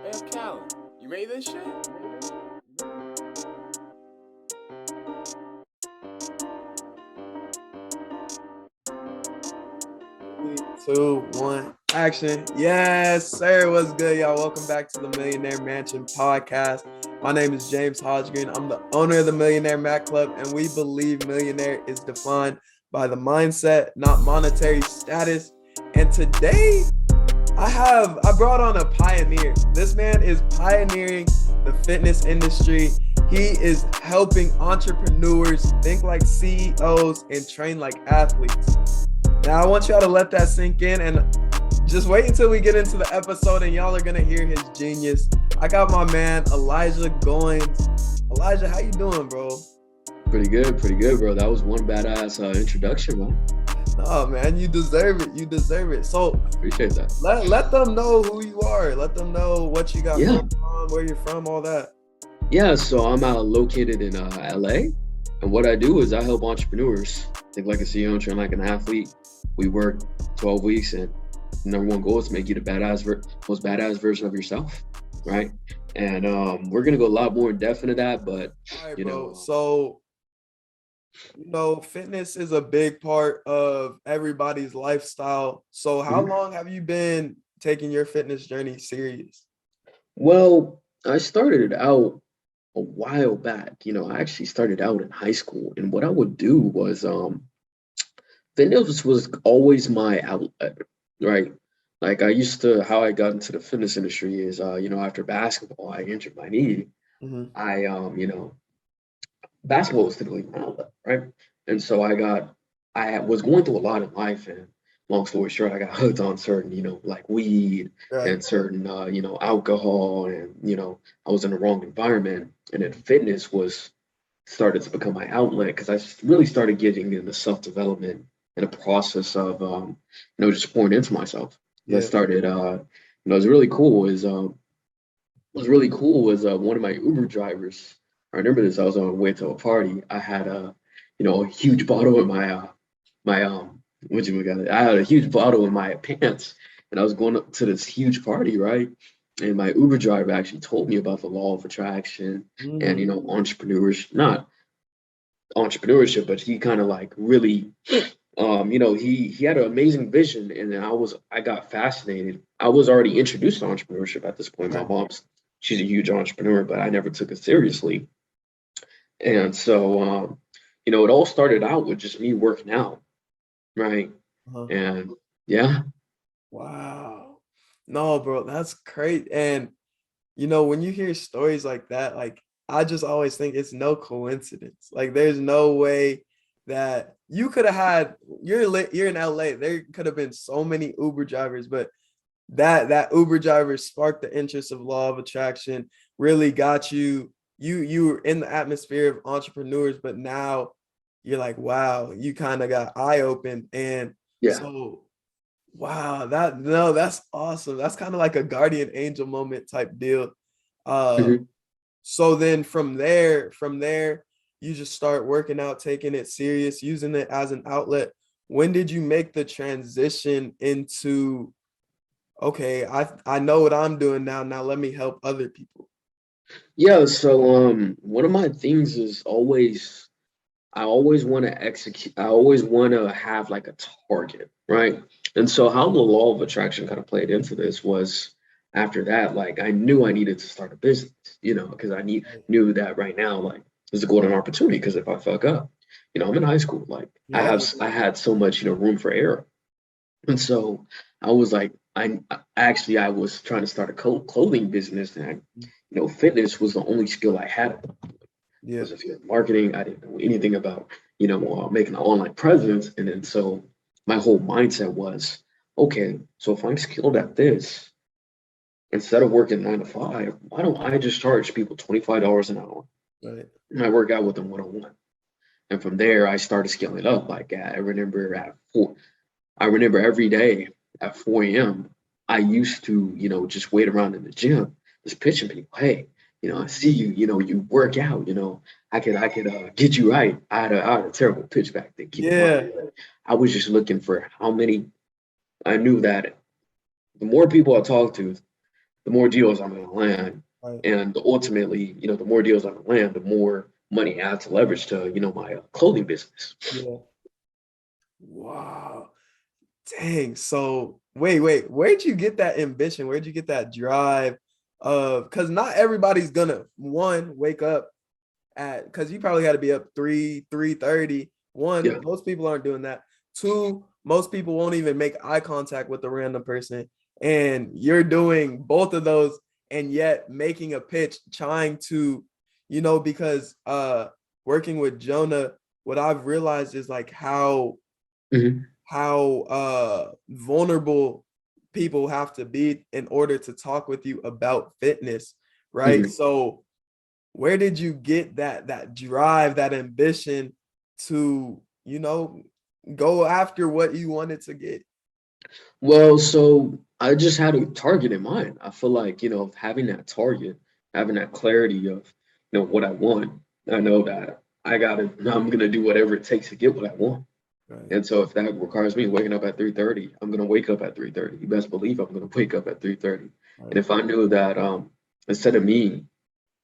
Hey, Callie, you made this shit? 3, 2, 1, action. Yes, sir. What's good, y'all? Welcome back to the Millionaire Mansion podcast. My name is James Hodgkin. I'm the owner of the Millionaire Mac Club, and we believe millionaire is defined by the mindset, not monetary status. And today, I brought on a pioneer. This man is pioneering the fitness industry. He is helping entrepreneurs think like CEOs and train like athletes. Now, I want y'all to let that sink in and just wait until we get into the episode and y'all are going to hear his genius. I got my man, Elijah Goins. Elijah, how you doing, bro? Pretty good, bro. That was one badass introduction, man. Oh, man, you deserve it. You deserve it. So appreciate that. Let them know who you are. Let them know what you got going on, where you're from, all that. Yeah, so I'm located in LA. And what I do is I help entrepreneurs think like a CEO and train like an athlete. We work 12 weeks and number one goal is to make you the most badass version of yourself, right? And we're going to go a lot more in depth into that, but all right, bro. So, fitness is a big part of everybody's lifestyle. So how long have you been taking your fitness journey serious? Well, I started out a while back. I actually started out in high school, and what I would do was fitness was always my outlet, right? Like how I got into the fitness industry is, after basketball, I injured my knee. Basketball was typically my outlet, right? And so I was going through a lot in life, and long story short, I got hooked on certain, like weed and certain, alcohol, and, I was in the wrong environment, and then fitness started to become my outlet because I really started getting into self-development and a process of, just pouring into myself. I started, was really cool was one of my Uber drivers. I remember this. I was on my way to a party. I had a huge bottle in my I had a huge bottle in my pants, and I was going up to this huge party, right? And my Uber driver actually told me about the law of attraction and not entrepreneurship, but he kind of like really, he had an amazing vision, and I got fascinated. I was already introduced to entrepreneurship at this point. My she's a huge entrepreneur, but I never took it seriously. And so, it all started out with just me working out, right? And yeah. Wow. No, bro, that's great. And, when you hear stories like that, like, I just always think it's no coincidence. Like, there's no way that you could have had, you're in LA. There could have been so many Uber drivers, but that Uber driver sparked the interest of law of attraction, really got you were in the atmosphere of entrepreneurs, but now you're like, wow, you kind of got eye opened. And so wow, that's awesome. That's kind of like a guardian angel moment type deal. So then from there, you just start working out, taking it serious, using it as an outlet. When did you make the transition into, okay, I know what I'm doing now. Now let me help other people. Yeah, so one of my things is I always want to execute. I always want to have like a target, right? And so how the law of attraction kind of played into this was after that, like I knew I needed to start a business, because I knew that right now, like there's a golden opportunity. Because if I fuck up, I'm in high school, like I had so much, room for error. And so I was like, I was trying to start a clothing business, and fitness was the only skill I had. Because if you're marketing, I didn't know anything about, making an online presence. And then so my whole mindset was, okay, so if I'm skilled at this, instead of working 9 to 5, why don't I just charge people $25 an hour? Right. And I work out with them one-on-one. And from there, I started scaling up. Like I remember every day at 4 a.m., I used to, just wait around in the gym, just pitching people, hey, I see you, you work out, I could get you right. I had a terrible pitch back then. Keep in mind. I was just looking for I knew that the more people I talked to, the more deals I'm going to land. Right. And ultimately, the more deals I'm going to land, the more money I have to leverage to, my clothing business. Yeah. Wow. Dang. So wait, where'd you get that ambition? Where'd you get that drive of, because not everybody's gonna wake up at, because you probably had to be up 3:30. Yeah. Most people aren't doing that. Two, most people won't even make eye contact with the random person. And you're doing both of those and yet making a pitch, trying to, because working with Jonah, what I've realized is like how Mhm. vulnerable people have to be in order to talk with you about fitness, right? Mhm. So where did you get that drive, that ambition to, go after what you wanted to get? Well, so I just had a target in mind. I feel like, having that target, having that clarity of, what I want. I know that I'm gonna do whatever it takes to get what I want. Right. And so if that requires me waking up at 3:30, I'm gonna wake up at 3:30. You best believe I'm gonna wake up at 3:30. And Right. if I knew that instead of me,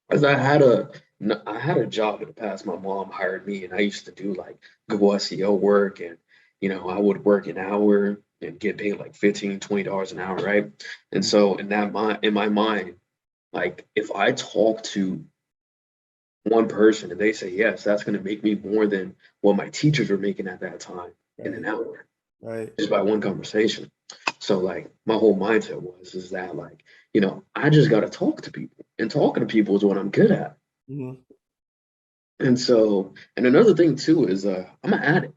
because I had a job in the past, my mom hired me and I used to do like Google SEO work and I would work an hour and get paid like $15, $20 an hour, right? And so in my mind, like if I talk to one person and they say yes, that's going to make me more than what my teachers were making at that time in an Right. hour Right. just by one conversation. So like my whole mindset is that like, I just got to talk to people, and talking to people is what I'm good at. Mhm. And so, and another thing too is I'm an addict.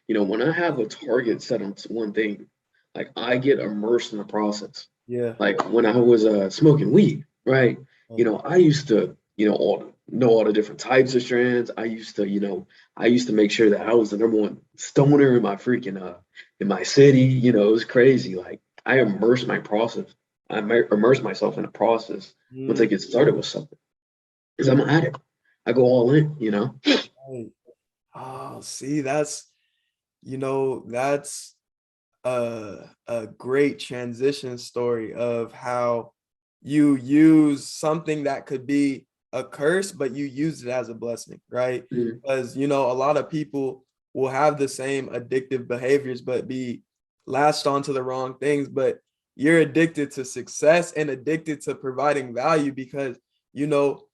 When I have a target set on one thing, like I get immersed in the process. Yeah. Like when I was smoking weed, right? Right. I used to, know all the different types of strands. I used to make sure that I was the number one stoner in my freaking in my city. It was crazy. Like I immersed my process. Immerse myself in the process once I Mhm. get started with something. Because I'm an addict. I go all in. Right. Oh, see, that's a great transition story of how you use something that could be a curse, but you use it as a blessing, right? Mhm. Because, a lot of people will have the same addictive behaviors, but be latched onto the wrong things. But you're addicted to success and addicted to providing value because, you know,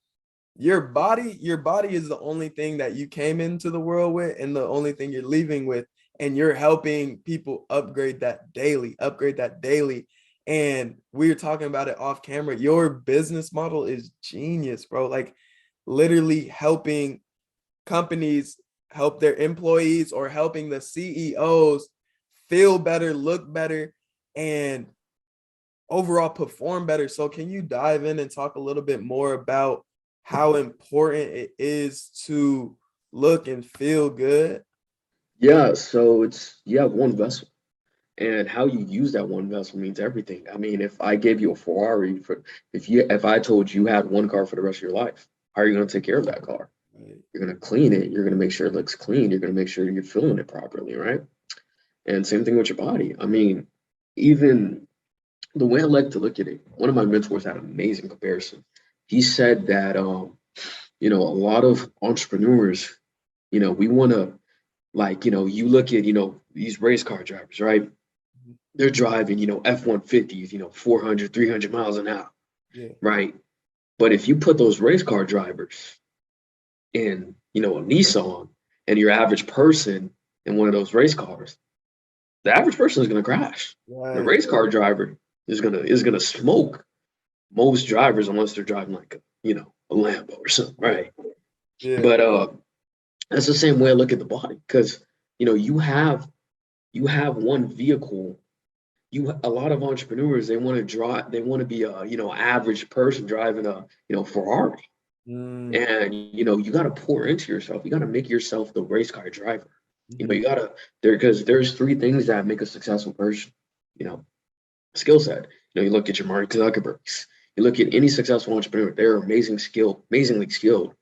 your body is the only thing that you came into the world with and the only thing you're leaving with, and you're helping people upgrade that daily. And we were talking about it off camera. Your business model is genius, bro. Like literally helping companies help their employees or helping the CEOs feel better, look better, and overall perform better. So can you dive in and talk a little bit more about how important it is to look and feel good? Yeah, so you have one vessel, and how you use that one vessel means everything. I mean, if I gave you a Ferrari if I told you had one car for the rest of your life, how are you going to take care of that car? Right. You're going to clean it. You're going to make sure it looks clean. You're going to make sure you're filling it properly, right? And same thing with your body. I mean, even the way I like to look at it, one of my mentors had an amazing comparison. He said that a lot of entrepreneurs, we want to like, you look at, these race car drivers, right? They're driving, F-150s, 400, 300 miles an hour, Yeah. right? But if you put those race car drivers in, a Nissan and your average person in one of those race cars, the average person is going to crash. The Right. race car driver is gonna smoke most drivers unless they're driving like a Lambo or something, right? Yeah. But that's the same way I look at the body because you have one vehicle. A lot of entrepreneurs, they want to drive, they want to be a average person driving a Ferrari, Mm, and you got to pour into yourself. You got to make yourself the race car driver. mhm. You gotta because there's three things that make a successful person. You know, skill set. You look at your Mark Zuckerbergs. You look at any successful entrepreneur; they're amazingly skilled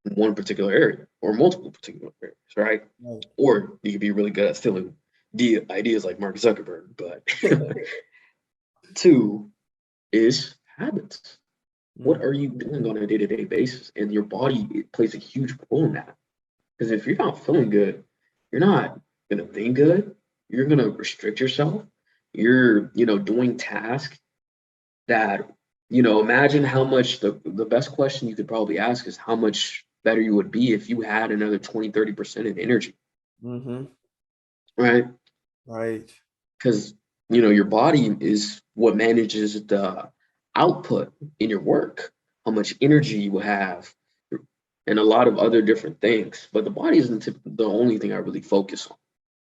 in one particular area or multiple particular areas, right? Right. Or you could be really good at stealing the ideas like Mark Zuckerberg. But two is habits. What are you doing on a day-to-day basis? And your body, it plays a huge role in that. Because if you're not feeling good, you're not gonna think good. You're gonna restrict yourself. You're, doing tasks that, imagine how much the best question you could probably ask is how much better you would be if you had another 20-30% in energy, Mm-hmm. right? Right. Because, your body is what manages the output in your work, how much energy you have, and a lot of other different things. But the body isn't the only thing I really focus on.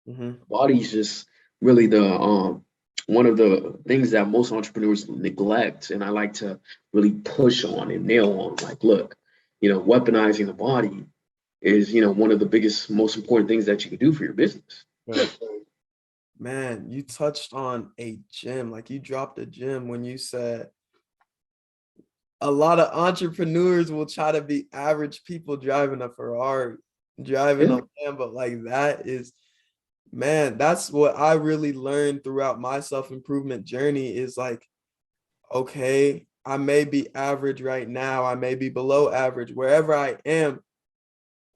Mm-hmm. Body is just really the one of the things that most entrepreneurs neglect, and I like to really push on and nail on. Like, look, weaponizing the body is one of the biggest, most important things that you can do for your business. Right. Man, you touched on a gem. Like you dropped a gem when you said a lot of entrepreneurs will try to be average people driving a Ferrari, driving Yeah. a Lambo. Like that is, man, that's what I really learned throughout my self-improvement journey is like, okay, I may be average right now. I may be below average. Wherever I am,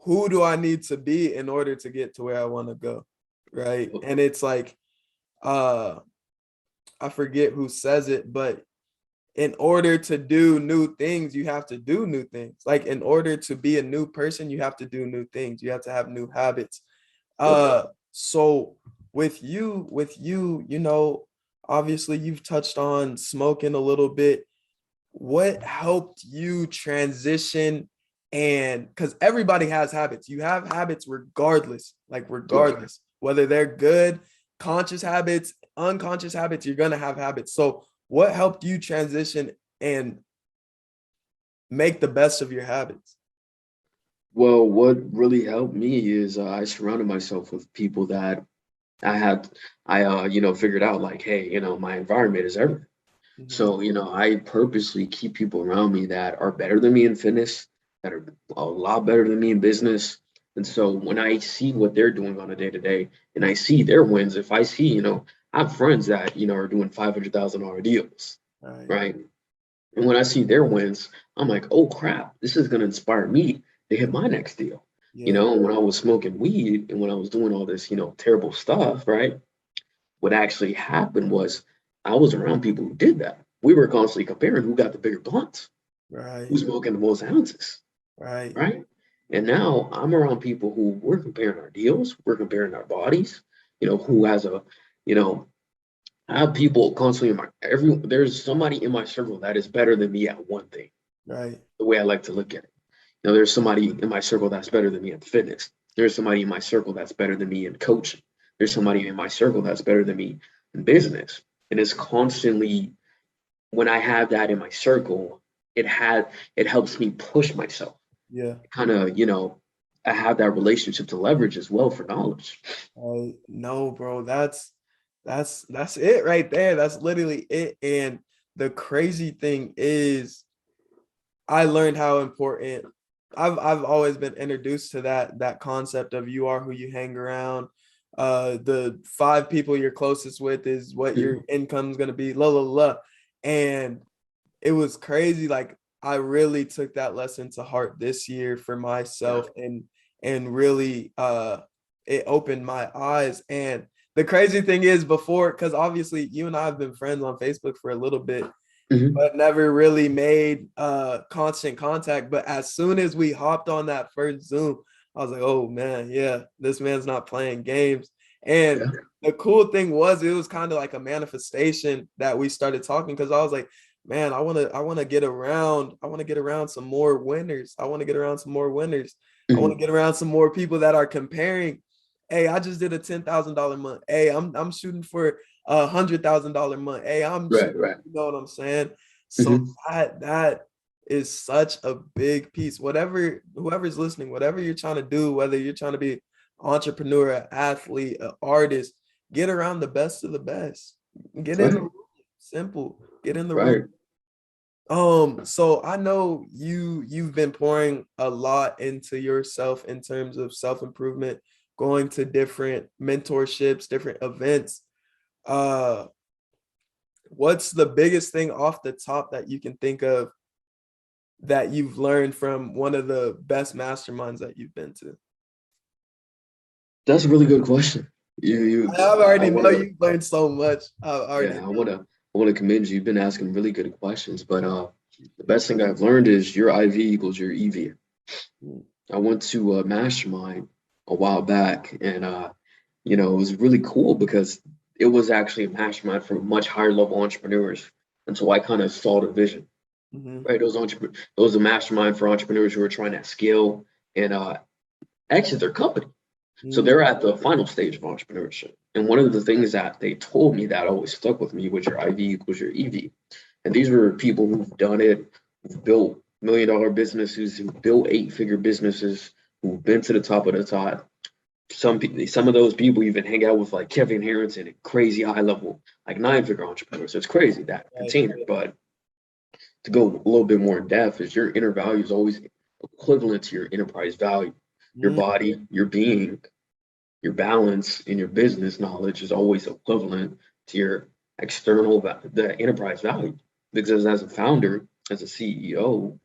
who do I need to be in order to get to where I want to go? Right. And it's like, I forget who says it, but in order to do new things, you have to do new things. Like in order to be a new person, you have to do new things. You have to have new habits. So with you, obviously you've touched on smoking a little bit. What helped you transition? And because everybody has habits, you have habits regardless, whether they're good, conscious habits, unconscious habits, you're gonna have habits. So what helped you transition and make the best of your habits? Well, what really helped me is I surrounded myself with people that figured out like, hey, my environment is everything. Mhm. So, I purposely keep people around me that are better than me in fitness, that are a lot better than me in business. And so when I see what they're doing on a day to day and I see their wins, if I see, I have friends that, are doing $500,000 deals, Right. right? And when I see their wins, I'm like, oh crap, this is going to inspire me to hit my next deal. Yeah. When I was smoking weed and when I was doing all this, terrible stuff, right? What actually happened was I was around people who did that. We were constantly comparing who got the bigger blunts, Right. who's smoking the most ounces, Right. right? And now I'm around people who we're comparing our deals, we're comparing our bodies, who has you know, I have people constantly in there's somebody in my circle that is better than me at one thing, Right. the way I like to look at it. There's somebody in my circle that's better than me in fitness. There's somebody in my circle that's better than me in coaching. There's somebody in my circle that's better than me in business. And it's constantly when I have that in my circle, it helps me push myself. Yeah. Kind of, I have that relationship to leverage as well for knowledge. No, bro, that's it right there. That's literally it. And the crazy thing is I learned how important I've always been introduced to that concept of you are who you hang around. The 5 people you're closest with is what your income's gonna be, la la la. And it was crazy. Like I really took that lesson to heart this year for myself and really it opened my eyes. And the crazy thing is before, because obviously you and I have been friends on Facebook for a little bit, Mhm. but never really made constant contact. But as soon as we hopped on that first Zoom, I was like, oh man, yeah, this man's not playing games. And Yeah. the cool thing was it was kind of like a manifestation that we started talking because I was like, man, I want to get around. I want to get around some more winners. I want to get around some more winners. I want to Mhm. get around some more people that are comparing. Hey, I just did a $10,000 month. Hey, I'm shooting for $100,000 month. Hey, I'm Right, shooting, right. you know what I'm saying? So Mhm. that is such a big piece. Whatever, whoever's listening, whatever you're trying to do, whether you're trying to be entrepreneur, an athlete, an artist, get around the best of the best. Get in the Right, room. Simple. Get in the room. right. So I know you've been pouring a lot into yourself in terms of self-improvement, going to different mentorships, different events. Uh what's the biggest thing off the top that you can think of that you've learned from one of the best masterminds that you've been to? That's a really good question. You I already know wanna, you've learned so much. I already yeah, I wanna commend you. You've been asking really good questions, but the best thing I've learned is your IV equals your EV. know. I went to a mastermind a while back, and it was really cool because it was actually a mastermind for much higher level entrepreneurs, and so I kind of saw the vision. Mm-hmm. Right, those a mastermind for entrepreneurs who are trying to scale and exit their company. So Mm-hmm. they're at the final stage of entrepreneurship. And one of the things that they told me that always stuck with me was your IV equals your EV. And these were people who've done it, who've built $1 million businesses, who've built 8-figure businesses, who've been to the top of the top. Some of those people even hang out with like Kevin Harrington and crazy high level, like 9-figure entrepreneurs. So it's crazy that Right. container. But to go a little bit more in depth is your inner value is always equivalent to your enterprise value. Your Mm-hmm. body, your being, your balance in your business knowledge is always equivalent to your the enterprise value. Because as a founder, as a CEO,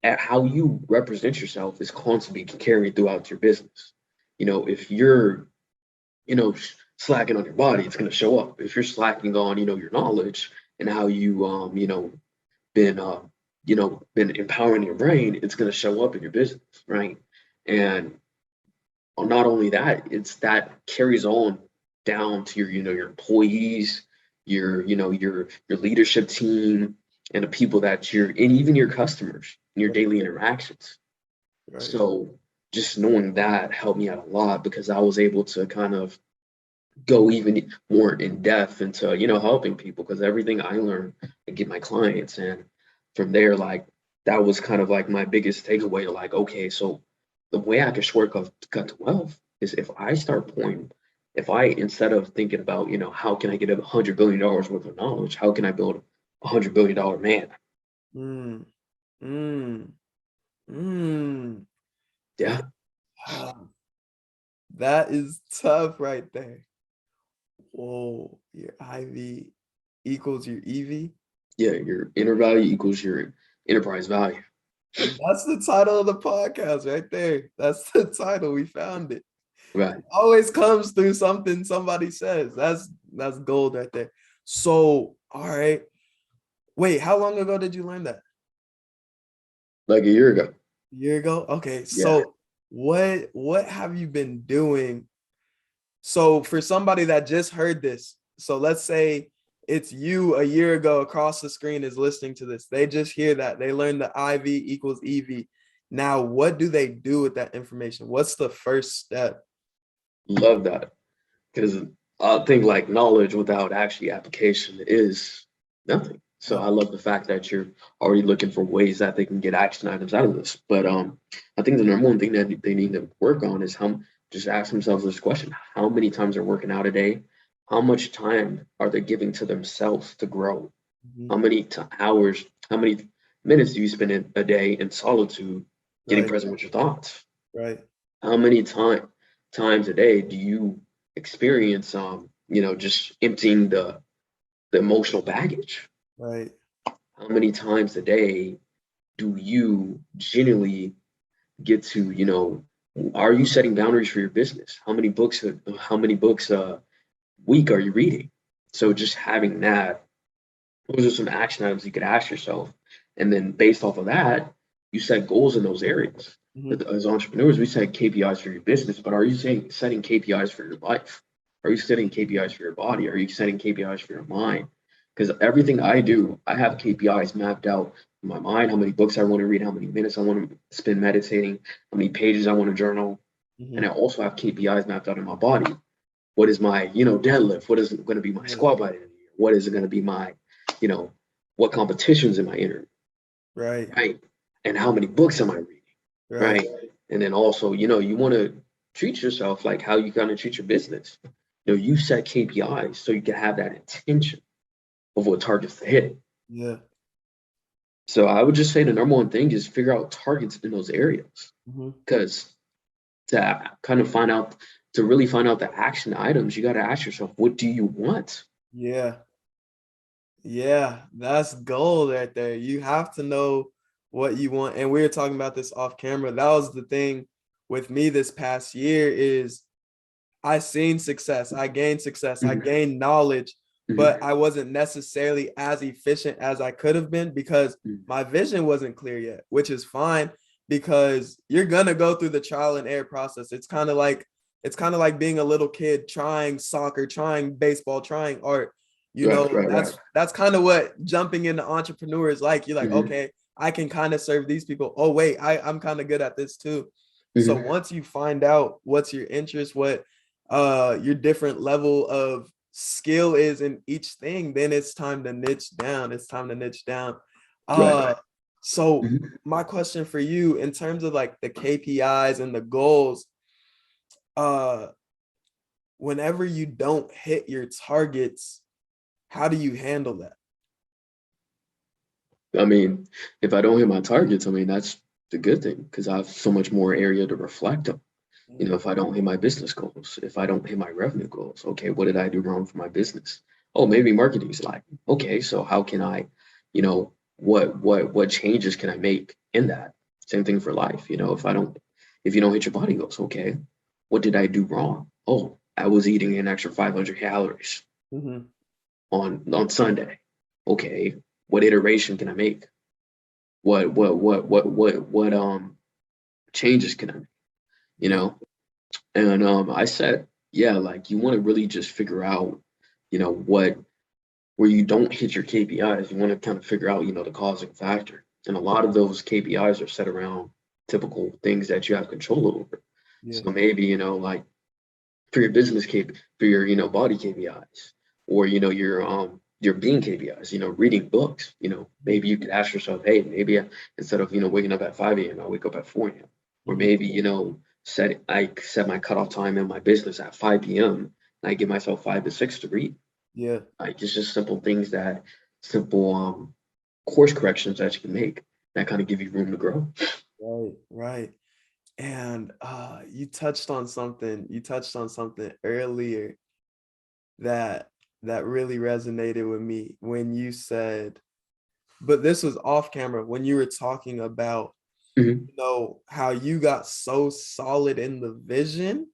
at how you represent yourself is constantly carried throughout your business. If you're, slacking on your body, it's going to show up. If you're slacking on, your knowledge and how you, been, been empowering your brain, it's going to show up in your business, right? And not only that, it's that carries on down to your employees, your leadership team, and the people and even your customers in your daily interactions. Right. So just knowing that helped me out a lot because I was able to kind of go even more in depth into helping people because everything I learned I get my clients, and from there, like, that was kind of like my biggest takeaway, like, okay, so the way I can shortcut cut to wealth is if I, instead of thinking about how can I get $100 billion worth of knowledge, how can I build $100 billion man? Mm, mm, mm. Yeah, Ah, that is tough right there. Whoa, your IV equals your EV. yeah, your inner value equals your enterprise value. That's the title of the podcast right there. That's the title. We found it. Right. Always comes through something somebody says. That's gold right there. So, all right. Wait, how long ago did you learn that? Like a year ago. A year ago? Okay. Yeah. So, what have you been doing? So, for somebody that just heard this, so let's say it's you a year ago across the screen is listening to this. They just hear that. They learn the IV equals EV. Now, what do they do with that information? What's the first step? Love that. Because I think like knowledge without actually application is nothing. So I love the fact that you're already looking for ways that they can get action items out of this. But I think the number one thing that they need to work on is how just ask themselves this question: how many times they're working out a day? How much time are they giving to themselves to grow? Mhm. How many hours? How many minutes do you spend in a day in solitude, getting Right, present with your thoughts? right, How many times a day do you experience just emptying the emotional baggage? right. How many times a day do you genuinely get to, are you setting boundaries for your business? How many books a week are you reading? So just having that, those are some action items you could ask yourself. And then based off of that, you set goals in those areas. Mhm. As entrepreneurs, we set KPIs for your business, but are you setting KPIs for your life? Are you setting KPIs for your body? Are you setting KPIs for your mind? Because everything I do, I have KPIs mapped out in my mind, how many books I want to read, how many minutes I want to spend meditating, how many pages I want to journal. And I Mhm. also have KPIs mapped out in my body. What is my, deadlift? What is going to be my Yeah. squat by the end of the year? What is it going to be my, you know, what competitions am I entering? Right, Right. And how many books am I reading? right. Right. And then also, you want to treat yourself like how you kind of treat your business. You set KPIs so you can have that intention of what targets to hit. Yeah. So I would just say the number one thing is figure out targets in those areas. Mhm. Because to really find out the action items, you got to ask yourself, what do you want? Yeah. Yeah, that's gold right there. You have to know what you want. And we were talking about this off camera. That was the thing with me this past year is I seen success. I gained success. I Mhm, gained knowledge, but mhm, I wasn't necessarily as efficient as I could have been because mhm. my vision wasn't clear yet, which is fine because you're gonna go through the trial and error process. It's kind of like being a little kid trying soccer, trying baseball, trying art. You Right, know, right, right. that's kind of what jumping into entrepreneur is like. You're like, Mhm, okay, I can kind of serve these people. Oh, wait, I'm kind of good at this too. So mhm. once you find out what's your interest, what your different level of skill is in each thing, then it's time to niche down. It's time to niche down. Right. Uh so Mhm. my question for you in terms of like the KPIs and the goals, uh whenever you don't hit your targets, how do you handle that? I mean, if I don't hit my targets, I mean, that's the good thing because I have so much more area to reflect on. You know, Mhm. if I don't hit my business goals, if I don't hit my revenue goals, okay, what did I do wrong for my business? Oh, maybe marketing's lacking. Okay, so how can I, what changes can I make in that? Same thing for life. You know, if you don't hit your body goals, okay, what did I do wrong? Oh, I was eating an extra 500 calories Mhm. on Sunday. Okay, what iteration can I make? What changes can I make? You Yeah. know, and I said, yeah, like you want to really just figure out, what where you don't hit your KPIs. You want to kind of figure out, the causing factor. And a lot of those KPIs are set around typical things that you have control over. Yeah. So maybe, like for your for your, body KPIs, or your being KPIs, reading books, maybe you could ask yourself, hey, maybe instead of, waking up at 5 a.m., I wake up at 4 a.m. Or Mhm. maybe, I set my cutoff time in my business at 5 p.m. and I give myself 5 to 6 to read. Yeah. Like it's just simple course corrections that you can make that kind of give you room to grow. Right. Right. And you touched on something earlier that really resonated with me when you said, but this was off camera when you were talking about, Mhm. how you got so solid in the vision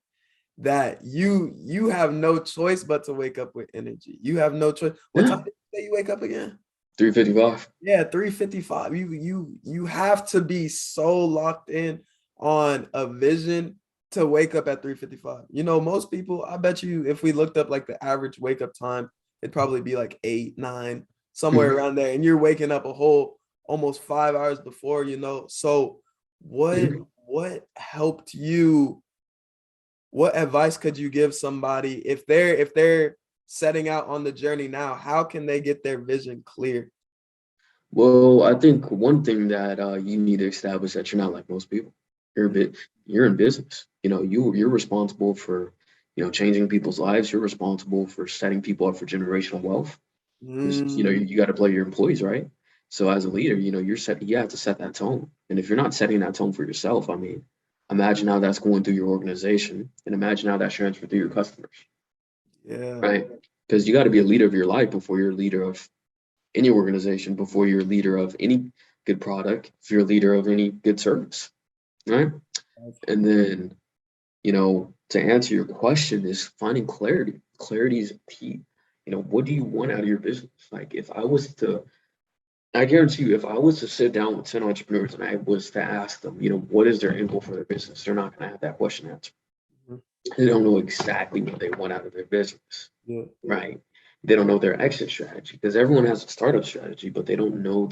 that you have no choice but to wake up with energy. You have no choice. What Yeah, time did you say you wake up again? 355. Yeah, 3:55. You have to be so locked in on a vision to wake up at 3:55. Most people, I bet you if we looked up like the average wake up time, it'd probably be like 8, 9, somewhere Mhm. around there. And you're waking up a whole almost 5 hours before. So what Mhm. what helped you? What advice could you give somebody if they're setting out on the journey now? How can they get their vision clear? Well, I think one thing that you need to establish that you're not like most people. You're a bit, you're in business. You're responsible for, changing people's lives. You're responsible for setting people up for generational wealth. 'Cause, Mm, you got to play your employees, right? So as a leader, you have to set that tone. And if you're not setting that tone for yourself, I mean, imagine how that's going through your organization and imagine how that's transferred through your customers, yeah. right? Because you got to be a leader of your life before you're a leader of any organization, before you're a leader of any good product, if you're a leader of any good service, right? And then, to answer your question is finding clarity. Clarity is key. What do you want out of your business? Like I guarantee you, if I was to sit down with 10 entrepreneurs and I was to ask them, what is their end goal for their business? They're not going to have that question answered. Mhm. They don't know exactly what they want out of their business, Yeah. right? They don't know their exit strategy because everyone has a startup strategy, but they don't know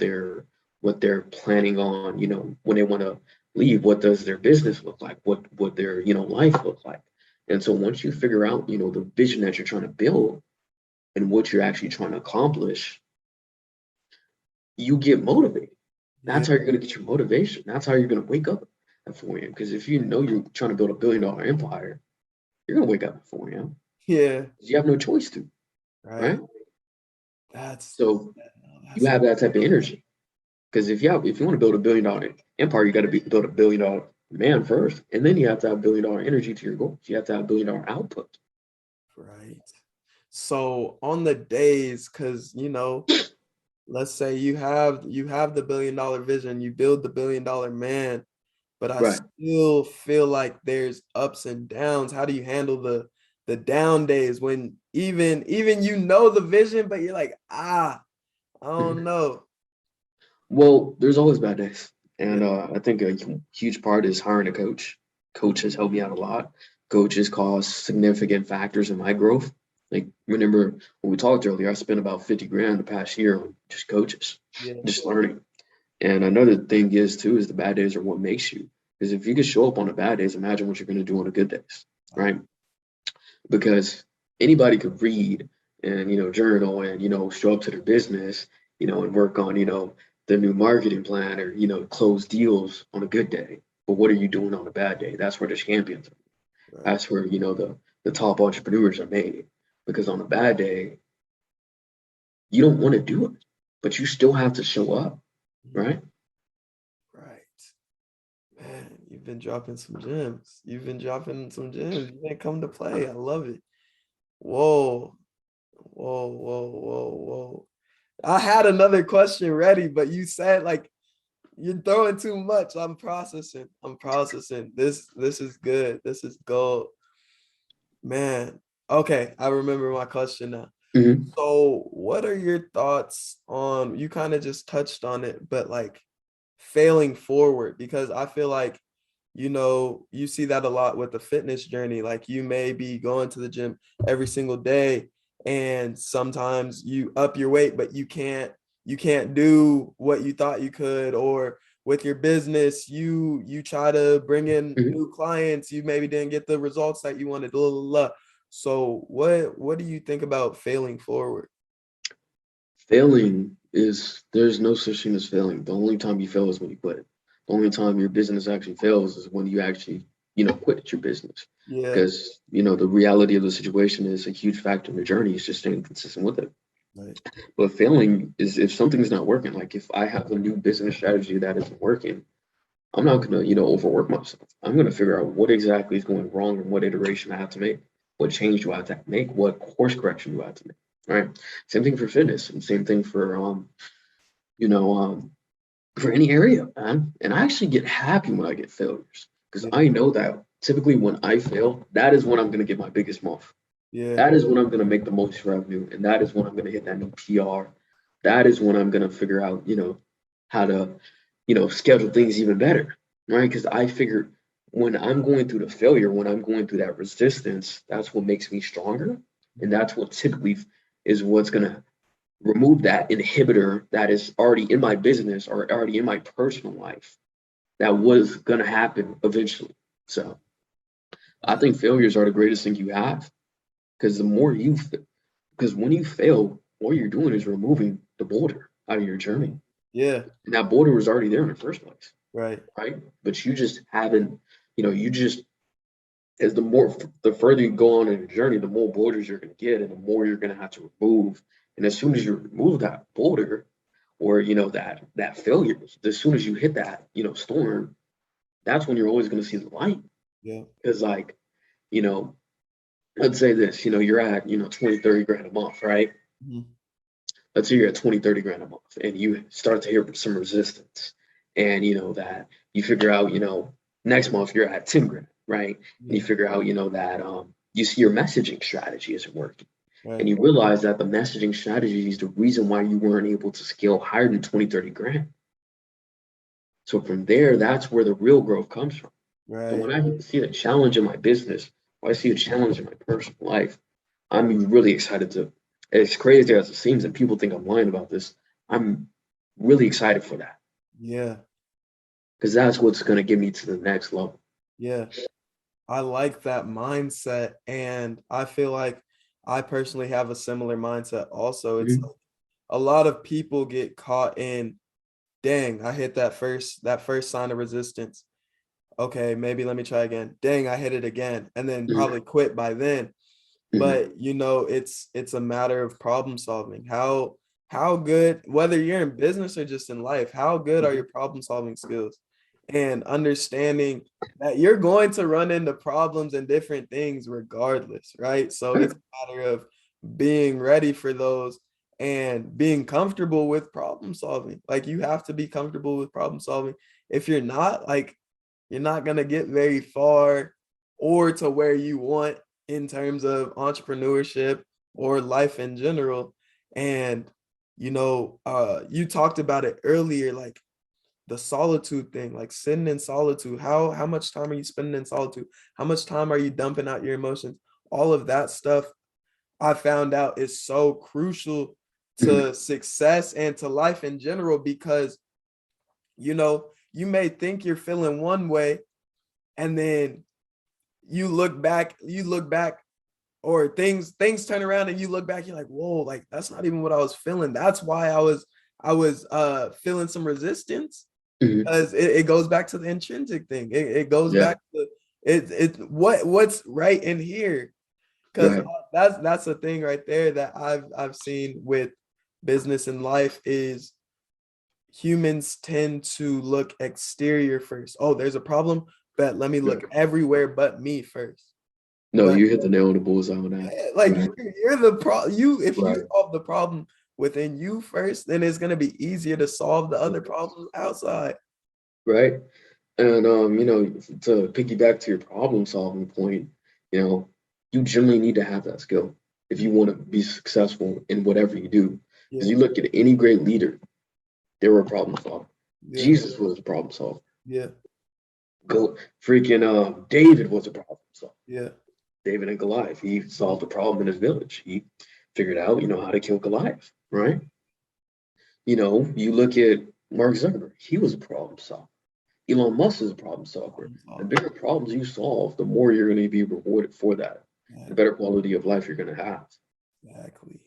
what they're planning on, when they want to leave. What does their business look like? What would their, life look like? And so once you figure out, the vision that you're trying to build and what you're actually trying to accomplish, you get motivated. Yeah. That's how you're going to get your motivation. That's how you're going to wake up at 4 a.m. Because if you know you're trying to build $1 billion empire, you're going to wake up at 4 a.m. Yeah. You have no choice to, Right. right? That's So you that's have that type of energy. Because if you want to build $1 billion empire, you got to build $1 billion man first, and then you have to have $1 billion energy to your goals. You have to have $1 billion output. right. So on the days, because let's say you have the $1 billion vision, you build the $1 billion man, but I Right. still feel like there's ups and downs. How do you handle the down days when even you know the vision, but you're like, I don't know. Well, there's always bad days. And Yeah. I think a huge part is hiring a coach. Coach has helped me out a lot. Coaches caused significant factors in my growth. Like, remember when we talked earlier, I spent about 50 grand the past year on just coaches, Yeah. just learning. And another thing is too, is the bad days are what makes you. Because if you could show up on the bad days, imagine what you're going to do on the good days, right? Because anybody could read and journal and show up to their business, and work on the new marketing plan or close deals on a good day. But what are you doing on a bad day? That's where the champions are. Right. That's where the top entrepreneurs are made. Because on a bad day, you don't want to do it, but you still have to show up, right? Right. Man, you've been dropping some gems. You've been dropping some gems. You didn't come to play. I love it. Whoa. Whoa, whoa, whoa, whoa. I had another question ready, but you said like you're throwing too much. I'm processing. I'm processing. This is good. This is gold. Man. Okay, I remember my question now. Hmm. So, what are your thoughts on, you kind of just touched on it, but like failing forward? Because I feel like, you see that a lot with the fitness journey. Like you may be going to the gym every single day and sometimes you up your weight, but you can't do what you thought you could, or with your business, you try to bring in Hmm. new clients, you maybe didn't get the results that you wanted, blah, blah, blah. So what do you think about failing forward? Failing is there's no such thing as failing. The only time you fail is when you quit. The only time your business actually fails is when you actually, quit your business. Yeah. Because, the reality of the situation is a huge factor in the journey is just staying consistent with it. Right. But failing is if something's not working, like if I have a new business strategy that isn't working, I'm not gonna, overwork myself. I'm gonna figure out what exactly is going wrong and what iteration I have to make, what change do I have to make, what course correction do I have to make. Right. Same thing for fitness and same thing for you know, for any area, man. And I actually get happy when I get failures because Yeah. I know that typically when I fail, that is when I'm gonna get my biggest month. Yeah. That is when I'm gonna make the most revenue, and that is when I'm gonna hit that new PR. That is when I'm gonna figure out, how to, schedule things even better, right? Because I figure when I'm going through the failure, when I'm going through that resistance, that's what makes me stronger, and that's what typically is what's gonna remove that inhibitor that is already in my business or already in my personal life that was gonna happen eventually. So I think failures are the greatest thing you have because the more you because when you fail, all you're doing is removing the boulder out of your journey. Yeah. And that boulder was already there in the first place, Right. right? But you just haven't, you just, as the further you go on in your journey, the more boulders you're going to get and the more you're going to have to remove. And as soon as you remove that boulder or, that failure, as soon as you hit that, storm, that's when you're always going to see the light. Yeah. Because, like, you know, let's say this, you're at, 20, 30 grand a month, right? Mhm. Let's say you're at 20, 30 grand a month and you start to hear some resistance and that you figure out, next month you're at 10 grand, right? And you Yeah. figure out, that you see your messaging strategy isn't working. And Right. you realize that the messaging strategy is the reason why you weren't able to scale higher than 20, 30 grand. So from there, that's where the real growth comes from. So Right. when I see a challenge in my business, or I see a challenge in my personal life, I'm really excited to, as crazy as it seems, and people think I'm lying about this, I'm really excited for that Yeah. because that's what's going to get me to the next level. Yeah. I like that mindset. And I feel like I personally have a similar mindset also. It's Mhm. like a lot of people get caught in, dang, I hit that first sign of resistance. Okay, maybe let me try again. Dang, I hit it again. And then Mhm. probably quit by then. Mhm. But it's a matter of problem solving. How good, whether you're in business or just in life, how good are Mhm. your problem solving skills? And understanding that you're going to run into problems and different things regardless, right? So it's Right. a matter of being ready for those and being comfortable with problem solving. Like you have to be comfortable with problem solving. If you're not, like, you're not going to get very far or to where you want in terms of entrepreneurship or life in general. And, you talked about it earlier, like the solitude thing, like sitting in solitude. How much time are you spending in solitude? How much time are you dumping out your emotions? All of that stuff I found out is so crucial to success and to life in general, because you may think you're feeling one way, and then you look back, or things turn around and you look back, you're like, whoa, like that's not even what I was feeling. That's why I was feeling some resistance, Mhm. because it goes back to the intrinsic thing. It goes Yeah, back to what's right in here. Because right. that's a thing right there that I've seen with business and life is humans tend to look exterior first. Oh, there's a problem, but let me look Yeah. everywhere but me first. No, But you hit the nail on the bullseye on that. yeah, like Right, you're the if you right, solve the problem within you first, then it's gonna be easier to solve the other problems outside. right. And to piggyback to your problem solving point, you know, you generally need to have that skill if you want to be successful in whatever you do. Because Yeah, you look at any great leader, they were a problem solver. yeah, Jesus was a problem solver. yeah, Go freaking David was a problem solver. yeah, David and Goliath, he solved the problem in his village. He figured out, how to kill Goliath, right? You look at Mark Zuckerberg, he was a problem solver. Elon Musk is a problem solver. problem The solver. bigger problems you solve, the more you're going to be rewarded for that. Yeah, The better quality of life you're going to have. exactly.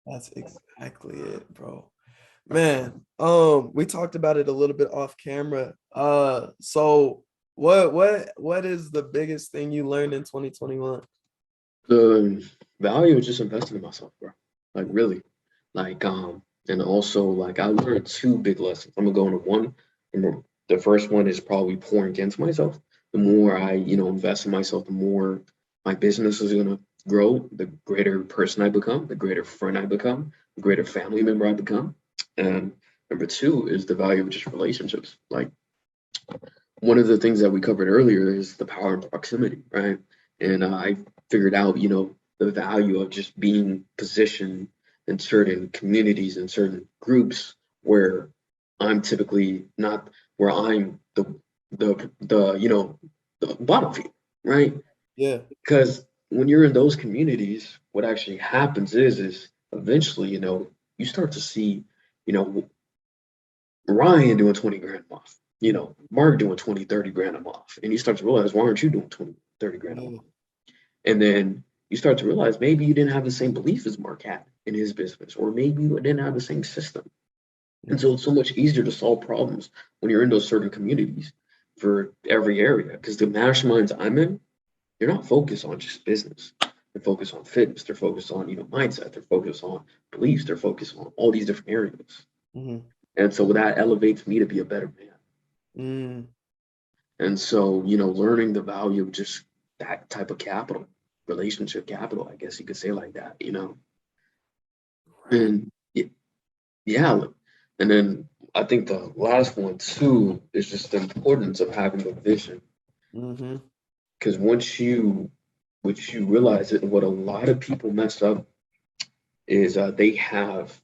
That's exactly it, bro. Man, we talked about it a little bit off camera. So what is the biggest thing you learned in 2021? The value of just investing in myself, bro. Like really. Like, and also like I learned two big lessons. I'm gonna go into one. And the first one is probably pouring into myself. The more I, invest in myself, the more my business is gonna grow, the greater person I become, the greater friend I become, the greater family member I become. And number two is the value of just relationships. Like one of the things that we covered earlier is the power of proximity, right? And I figured out, the value of just being positioned in certain communities and certain groups where I'm typically not, where I'm the bottom feeder, right? Yeah, Because when you're in those communities, what actually happens is eventually, you start to see, you know, Ryan doing 20 grand a month, Mark doing 20, 30 grand a month. And you start to realize, why aren't you doing 20, 30 grand a yeah, month? And then you start to realize maybe you didn't have the same belief as Mark had in his business, or maybe you didn't have the same system. And so mhm, it's so much easier to solve problems when you're in those certain communities for every area. Because the masterminds I'm in, they're not focused on just business. They're focused on fitness. They're focused on, mindset. They're focused on beliefs. They're focused on all these different areas. mhm, And so that elevates me to be a better man. mm, And so, learning the value of just that type of capital, relationship capital, I guess you could say like that. right. And yeah. And then I think the last one too is just the importance of having a vision. Mm-hmm. Because once you realize it, and what a lot of people mess up is they have,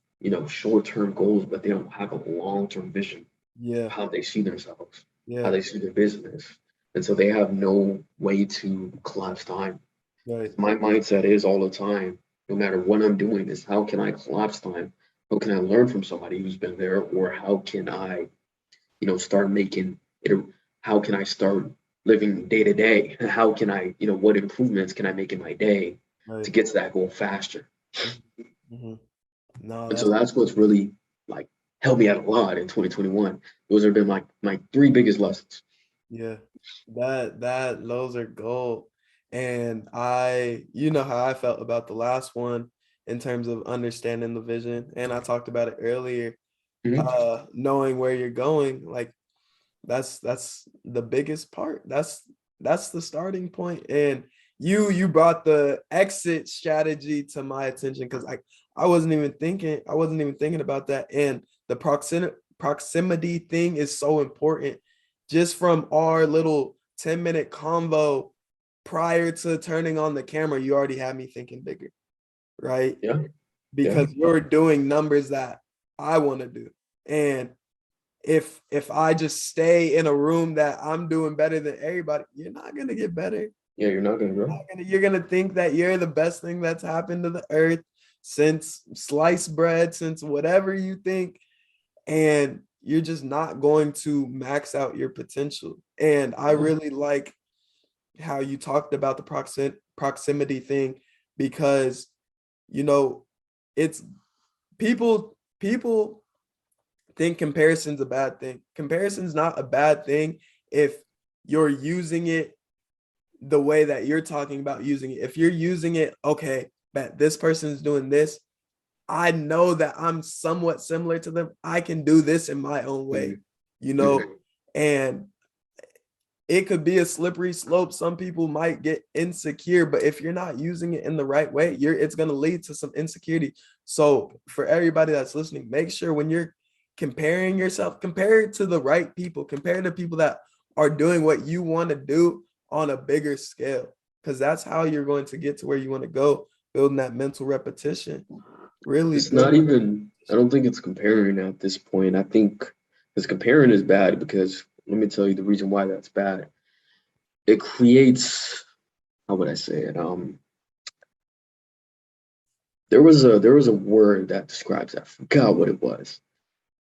short-term goals, but they don't have a long-term vision Yeah, of how they see themselves, how yeah, they see their business. And so they have no way to collapse time. right. My mindset is all the time, no matter what I'm doing, is how can I collapse time? How can I learn from somebody who's been there? Or how can I, start making it? How can I start living day to day? How can I, what improvements can I make in my day to Right. get to that goal faster? Mm-hmm. No, And so that's that's what's really like helped me out a lot in 2021. Those have been my three biggest lessons. yeah. That those are gold. And you know how I felt about the last one in terms of understanding the vision. And I talked about it earlier. Mhm. Knowing where you're going, like that's the biggest part. That's the starting point. And you brought the exit strategy to my attention, because I wasn't even thinking about that. And the proximity thing is so important. Just from our little 10-minute convo prior to turning on the camera, you already had me thinking bigger, right? Yeah. Because you're doing numbers that I want to do. And if I just stay in a room that I'm doing better than everybody, you're not gonna get better. Yeah, you're not gonna grow. You're gonna think that you're the best thing that's happened to the earth since sliced bread, since whatever you think, and you're just not going to max out your potential. And I really like how you talked about the proximity thing, because it's people think comparison's a bad thing. Comparison's not a bad thing if you're using it the way that you're talking about using it. If you're using it, okay, but this person's doing this, I know that I'm somewhat similar to them. I can do this in my own way, and it could be a slippery slope. Some people might get insecure, but if you're not using it in the right way, it's going to lead to some insecurity. So for everybody that's listening, make sure when you're comparing yourself, compare it to the right people, compare it to people that are doing what you want to do on a bigger scale, because that's how you're going to get to where you want to go, building that mental repetition. Really, it's not even, I don't think it's comparing at this point. I think because comparing is bad, because let me tell you the reason why that's bad. It creates, how would I say it? There was a word that describes that. I forgot what it was.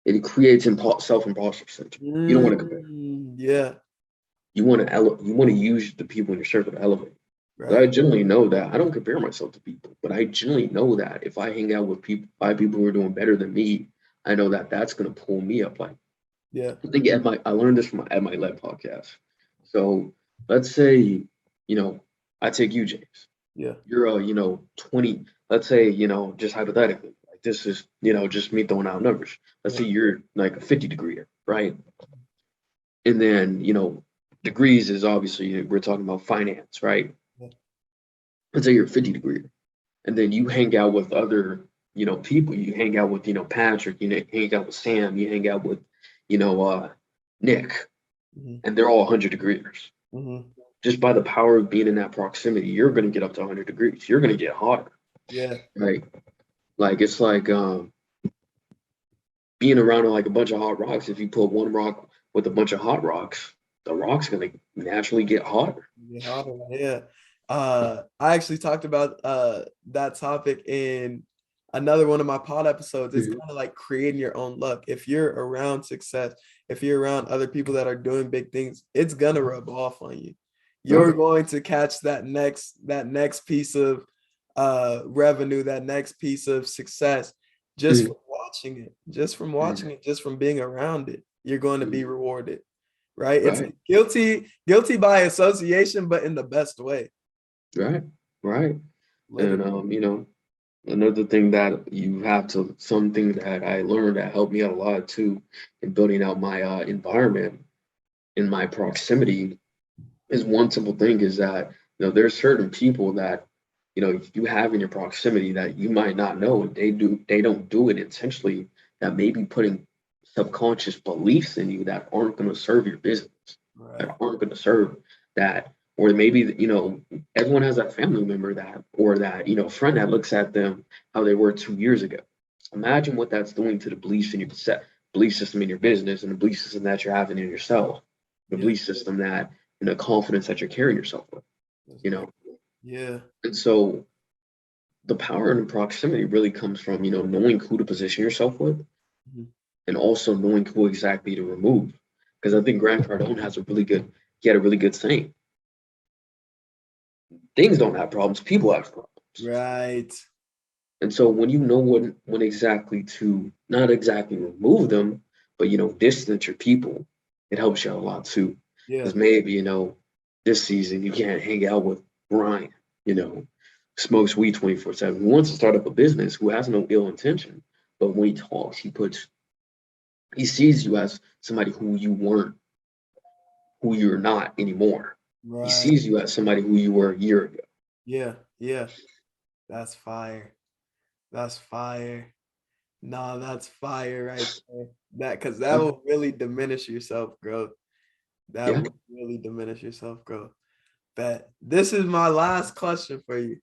It creates self-imposter syndrome. You don't want to compare. Yeah. You want to use the people in your circle to elevate. Right. I generally know that I don't compare myself to people, but I generally know that if I hang out with five people who are doing better than me, I know that that's going to pull me up. Like, I think I learned this from at my Led podcast. So let's say, I take you, James. Yeah. You're 20, let's say, just hypothetically, like this is, just me throwing out numbers. Let's say you're like a 50 degree, right? And then, degrees is obviously, we're talking about finance, right? Let's say you're a 50 degree, and then you hang out with other, people. You hang out with, Patrick, hang out with Sam, you hang out with, Nick, and they're all 100 degrees. Just by the power of being in that proximity, you're going to get up to 100 degrees. You're going to get hotter. Yeah. Right. Like, it's like being around like a bunch of hot rocks. If you put one rock with a bunch of hot rocks, the rock's going to naturally get hotter. Yeah. I actually talked about that topic in another one of my pod episodes. It's kind of like creating your own luck. If you're around success, if you're around other people that are doing big things, it's gonna rub off on you. You're going to catch that next piece of revenue, that next piece of success, just from watching it, just from being around it. You're going to be rewarded. Right? It's guilty by association, but in the best way. Right. And another thing that something that I learned that helped me out a lot too in building out my environment in my proximity is one simple thing is that there's certain people that you have in your proximity that you might not know, and they don't do it intentionally, that may be putting subconscious beliefs in you that aren't going to serve your business, that aren't going to serve that. Or maybe everyone has that family member that, or that friend that looks at them how they were 2 years ago. Imagine what that's doing to the beliefs in your belief system in your business, and the belief system that you're having in yourself, the belief system that, and the confidence that you're carrying yourself with. Yeah. And so the power in proximity really comes from knowing who to position yourself with, and also knowing who exactly to remove. Because I think Grant Cardone had a really good saying. Things don't have problems, people have problems. Right. And so when you know when exactly to not exactly remove them, but distance your people, it helps you out a lot too. Because maybe this season you can't hang out with Brian, smokes weed 24/7, who wants to start up a business, who has no ill intention, but when he talks, he sees you as somebody who you weren't, who you're not anymore. Right. He sees you as somebody who you were a year ago. Yeah. That's fire. That's fire. No, that's fire right there. Because that will really diminish your self-growth. That Yeah. will really diminish your self-growth. But this is my last question for you.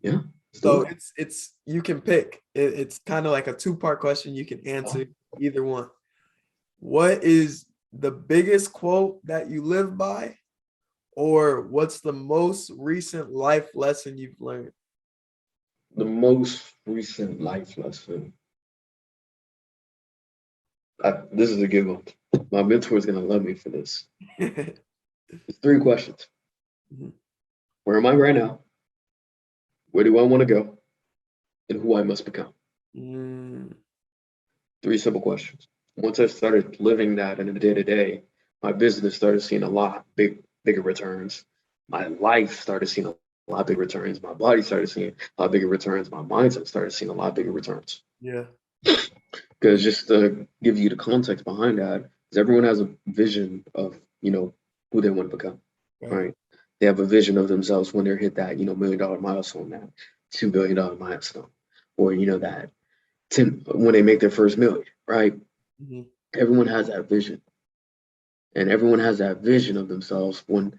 Yeah. So it's you can pick. It's kind of like a two-part question. You can answer either one. What is the biggest quote that you live by? Or what's the most recent life lesson you've learned? The most recent life lesson. This is a good one. My mentor is going to love me for this. It's 3 questions. Mhm. Where am I right now? Where do I want to go? And who I must become. 3 simple questions. Once I started living that in the day-to-day, my business started seeing a lot bigger returns. My life started seeing a lot bigger returns. My body started seeing a lot bigger returns. My mindset started seeing a lot bigger returns. Yeah. Because just to give you the context behind that, is everyone has a vision of, who they want to become, right? They have a vision of themselves when they're hit that, $1 million milestone, that $2 billion milestone, or, that 10, when they make their first million, right? Mm-hmm. Everyone has that vision. And everyone has that vision of themselves when,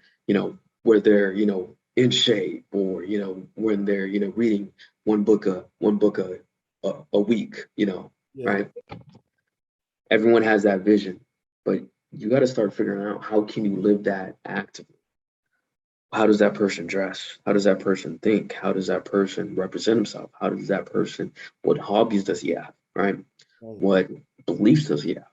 where they're, in shape, or, when they're, reading one book a week, right? Everyone has that vision, but you got to start figuring out, how can you live that actively? How does that person dress? How does that person think? How does that person represent himself? How does that person, what hobbies does he have, right? What beliefs does he have?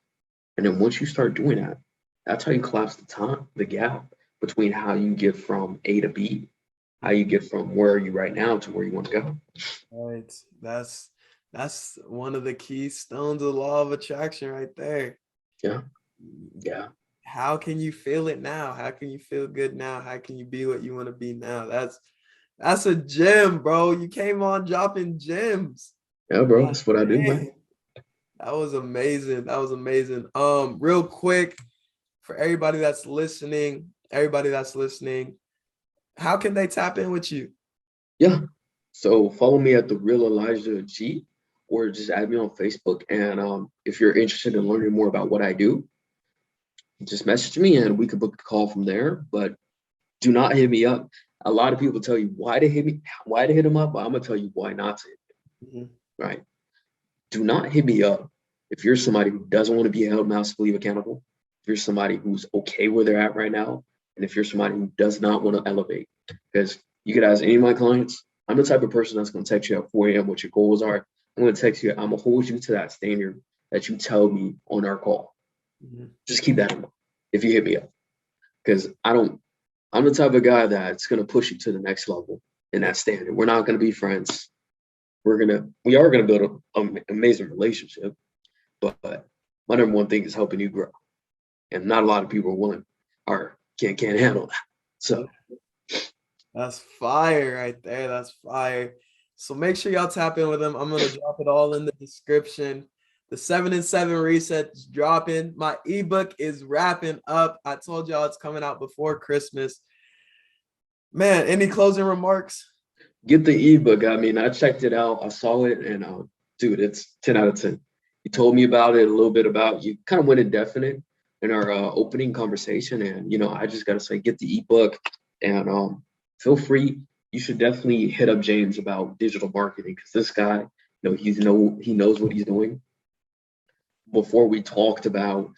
And then once you start doing that, that's how you collapse the gap between how you get from A to B, how you get from where are you right now to where you want to go. Right. That's one of the keystones of the law of attraction right there. Yeah. Yeah. How can you feel it now? How can you feel good now? How can you be what you want to be now? That's a gem, bro. You came on dropping gems. Yeah, bro. That's what I do, man. That was amazing. That was amazing. Real quick, for everybody that's listening, how can they tap in with you? Yeah. So follow me at The Real Elijah G, or just add me on Facebook. And if you're interested in learning more about what I do, just message me and we could book a call from there. But do not hit me up. A lot of people tell you why to hit them up, but I'm gonna tell you why not to hit me. Right? Do not hit me up if you're somebody who doesn't want to be held massively accountable. If you're somebody who's okay where they're at right now, and if you're somebody who does not want to elevate. Because you could ask any of my clients, I'm the type of person that's going to text you at 4 a.m. what your goals are. I'm going to text you, I'm going to hold you to that standard that you tell me on our call. Just keep that in mind if you hit me up. Because I'm the type of guy that's going to push you to the next level in that standard. We're not going to be friends. We are going to build an amazing relationship. But my number one thing is helping you grow. And not a lot of people are willing or can't handle that. So that's fire right there. That's fire. So make sure y'all tap in with them. I'm going to drop it all in the description. The 7 and 7 reset is dropping. My ebook is wrapping up. I told y'all it's coming out before Christmas. Man, any closing remarks? Get the ebook. I mean, I checked it out. I saw it, and dude, it's 10 out of 10. You told me about it, a little bit about, you kind of went in depth in our opening conversation. And, I just got to say, get the ebook and feel free. You should definitely hit up James about digital marketing, because this guy, he knows what he's doing. Before we talked about,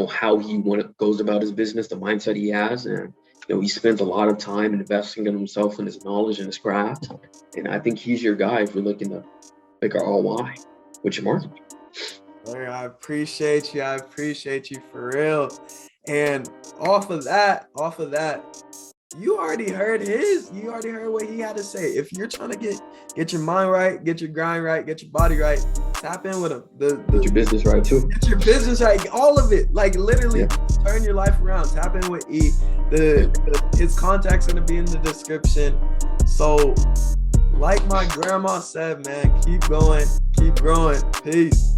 how he goes about his business, the mindset he has, and he spends a lot of time investing in himself and his knowledge and his craft. And I think he's your guy if you're looking to make our ROI with your marketing. I appreciate you. I appreciate you for real. And off of that, you already heard what he had to say. If you're trying to get your mind right, get your grind right, get your body right, tap in with him. Get your business right too. Get your business right. All of it. Like literally turn your life around. Tap in with E. His contact's gonna be in the description. So like my grandma said, man, keep going, keep growing. Peace.